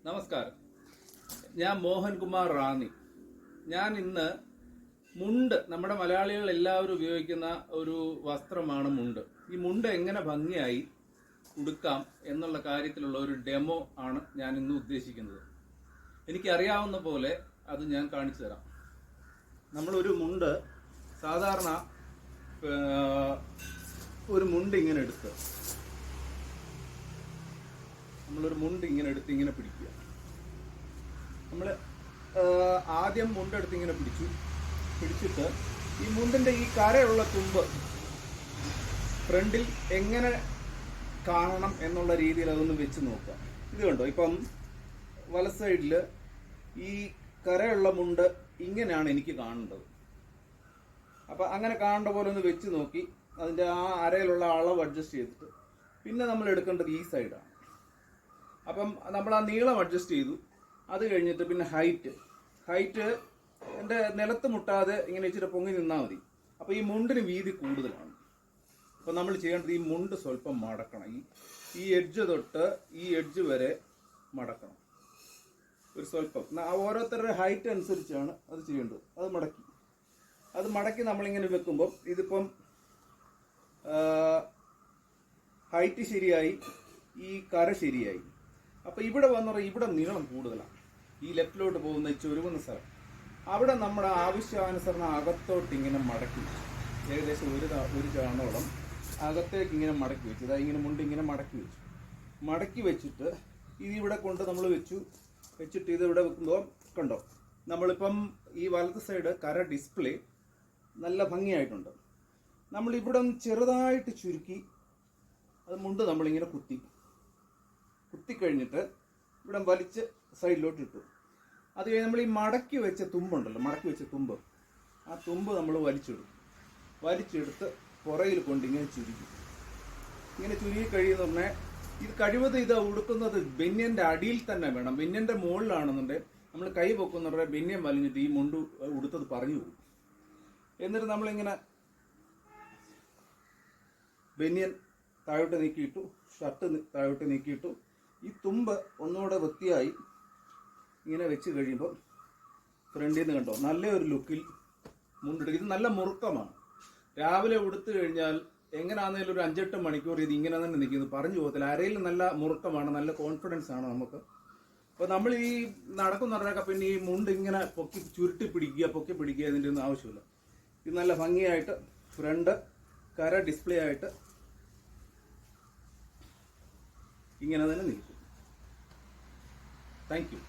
നമസ്കാരം. ഞാൻ മോഹൻകുമാർ റാന്നി. ഞാൻ ഇന്ന് മുണ്ട്, നമ്മുടെ മലയാളികൾ എല്ലാവരും ഉപയോഗിക്കുന്ന ഒരു വസ്ത്രമാണ് മുണ്ട്. ഈ മുണ്ട് എങ്ങനെ ഭംഗിയായി ഉടുക്കാം എന്നുള്ള കാര്യത്തിലുള്ള ഒരു ഡെമോ ആണ് ഞാൻ ഇന്ന് ഉദ്ദേശിക്കുന്നത്. എനിക്കറിയാവുന്ന പോലെ അത് ഞാൻ കാണിച്ചു തരാം. നമ്മളൊരു മുണ്ട് സാധാരണ ഒരു മുണ്ട് ഇങ്ങനെ എടുത്ത് ഇങ്ങനെ പിടിക്കുക. നമ്മൾ ആദ്യം മുണ്ടെടുത്ത് ഇങ്ങനെ പിടിച്ചിട്ട് ഈ മുണ്ടിന്റെ ഈ കരയുള്ള തുമ്പ് ഫ്രണ്ടിൽ എങ്ങനെ കാണണം എന്നുള്ള രീതിയിൽ അതൊന്ന് വെച്ച് നോക്കുക. ഇത് കണ്ടോ, ഇപ്പം വല സൈഡിൽ ഈ കരയുള്ള മുണ്ട് ഇങ്ങനെയാണ് എനിക്ക് കാണേണ്ടത്. അപ്പം അങ്ങനെ കാണേണ്ട പോലെ ഒന്ന് വെച്ച് നോക്കി അതിൻ്റെ ആ അരയിലുള്ള അളവ് അഡ്ജസ്റ്റ് ചെയ്തിട്ട് പിന്നെ നമ്മൾ എടുക്കേണ്ടത് ഈ സൈഡാണ്. അപ്പം നമ്മൾ ആ നീളം അഡ്ജസ്റ്റ് ചെയ്തു. അത് കഴിഞ്ഞിട്ട് പിന്നെ ഹൈറ്റ് എൻ്റെ നിലത്ത് മുട്ടാതെ ഇങ്ങനെ ഇച്ചിരി പൊങ്ങി നിന്നാൽ മതി. അപ്പോൾ ഈ മുണ്ടിന് വീതി കൂടുതലാണ്. അപ്പോൾ നമ്മൾ ചെയ്യേണ്ടത് ഈ മുണ്ട് സ്വല്പം മടക്കണം. ഈ എഡ്ജ് തൊട്ട് ഈ എഡ്ജ് വരെ മടക്കണം. ഒരു സ്വല്പം ഓരോരുത്തരുടെ ഹൈറ്റ് അനുസരിച്ചാണ് അത് ചെയ്യേണ്ടത്. അത് മടക്കി നമ്മളിങ്ങനെ വെക്കുമ്പം ഇതിപ്പം ഹൈറ്റ് ശരിയായി, ഈ കര ശരിയായി. അപ്പോൾ ഇവിടെ ഇവിടെ നീളം കൂടുതലാണ്. ഈ ലെഫ്റ്റിലോട്ട് പോകുന്ന ചുരുങ്ങുന്ന സ്ഥലം അവിടെ നമ്മുടെ ആവശ്യാനുസരണം അകത്തോട്ട് ഇങ്ങനെ മടക്കി ഏകദേശം ഒരു ചാണോളം അകത്തേക്ക് ഇങ്ങനെ മടക്കി വെച്ചു. ഇതാ ഇങ്ങനെ മുണ്ട് ഇങ്ങനെ മടക്കി വെച്ചിട്ട് ഇതിവിടെ കൊണ്ട് നമ്മൾ വെച്ചിട്ട് ഇതിവിടെ വെക്കുമ്പോൾ കണ്ടോ, നമ്മളിപ്പം ഈ വലത്ത് സൈഡ് കര ഡിസ്പ്ലേ നല്ല ഭംഗിയായിട്ടുണ്ട്. നമ്മളിവിടെ ഒന്ന് ചെറുതായിട്ട് ചുരുക്കി അത് മുണ്ട് നമ്മളിങ്ങനെ കുത്തിക്കഴിഞ്ഞിട്ട് ഇവിടെ വലിച്ച് സൈഡിലോട്ട് ഇട്ടു. അത് കഴിഞ്ഞ് നമ്മൾ ഈ മടക്കി വെച്ച തുമ്പ് ആ തുമ്പ് നമ്മൾ വലിച്ചെടുത്ത് പുറയിൽ കൊണ്ട് ഇങ്ങനെ ചുരുക്കി കഴിയുന്ന പറഞ്ഞാൽ ഇത് കഴിവതും ഇത് ഉടുക്കുന്നത് ബെന്യൻ്റെ അടിയിൽ തന്നെ വേണം. ബെന്യൻ്റെ മുകളിലാണെന്നുണ്ടെങ്കിൽ നമ്മൾ കൈ പൊക്കുന്നുണ്ടെ ബെന്യൻ വലിഞ്ഞിട്ട് ഈ മുണ്ട് ഉടുത്തത് പറഞ്ഞു പോകും. എന്നിട്ട് നമ്മളിങ്ങനെ ബെന്യൻ താഴോട്ട് നീക്കിയിട്ടു, ഷർട്ട് താഴോട്ട് നീക്കിയിട്ടു, ഈ തുമ്പ് ഒന്നുകൂടെ വൃത്തിയായി ഇങ്ങനെ വെച്ച് കഴിയുമ്പോൾ ഫ്രണ്ടിൽ നിന്ന് കണ്ടോ നല്ലൊരു ലുക്കിൽ മുണ്ടെടുക്കും. ഇത് നല്ല മുറുക്കമാണ്. രാവിലെ ഉടുത്തു കഴിഞ്ഞാൽ എങ്ങനെയാണെങ്കിലും ഒരു 5-8 മണിക്കൂർ ഇത് ഇങ്ങനെ തന്നെ നിൽക്കുന്നത്, പറഞ്ഞു പോകത്തില്ല. അരയിൽ നല്ല മുറുക്കമാണ്, നല്ല കോൺഫിഡൻസ് ആണ് നമുക്ക്. അപ്പോൾ നമ്മൾ ഈ നടക്കുന്നവരൊക്കെ പിന്നെ ഈ മുണ്ട് ഇങ്ങനെ പൊക്കി പിടിക്കുക ഇതിൻ്റെ ഒന്നും ആവശ്യമില്ല. ഇത് നല്ല ഭംഗിയായിട്ട് ഫ്രണ്ട് കര ഡിസ്പ്ലേ ആയിട്ട് ഇങ്ങനെ തന്നെ നിൽക്കും. Thank you.